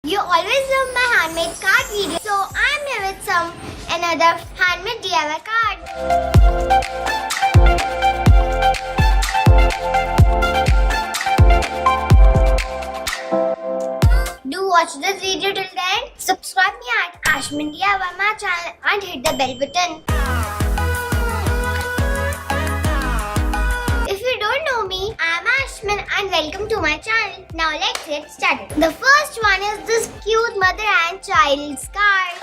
You always love my handmade card video, so I'm here with another handmade DIY card. Do watch this video till the end. Subscribe me at Aishmin DIY my channel and hit the bell button. If you don't know me, I'm Aishmin and welcome to my channel. Now let's get started. The first one is this cute mother and child's card.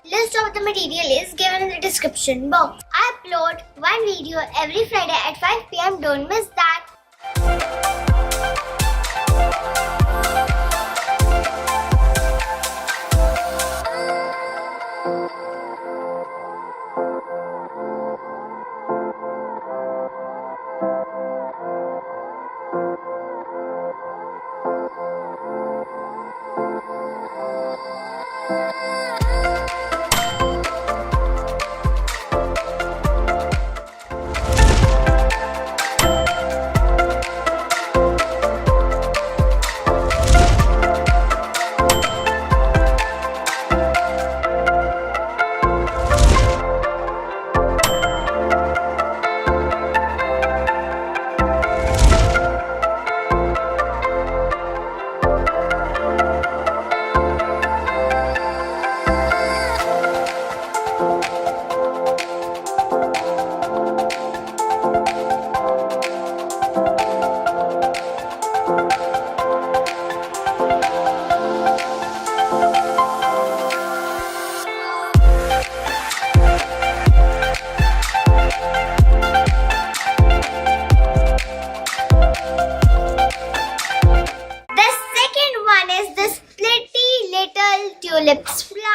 List of the material is given in the description box. I upload one video every Friday at 5 p.m. Don't miss that. Tulips flower.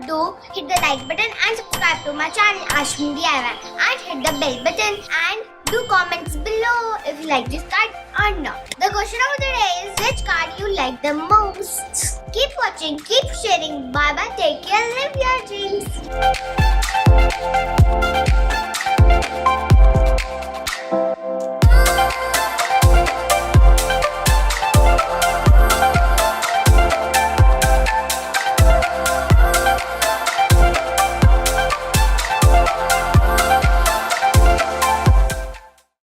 Do hit the like button and subscribe to my channel Aishmin DIY and hit the bell button and do comments below if you like this card or not. The question of the day is which card you like the most. Keep watching, keep sharing. Bye bye, take care, live your dreams.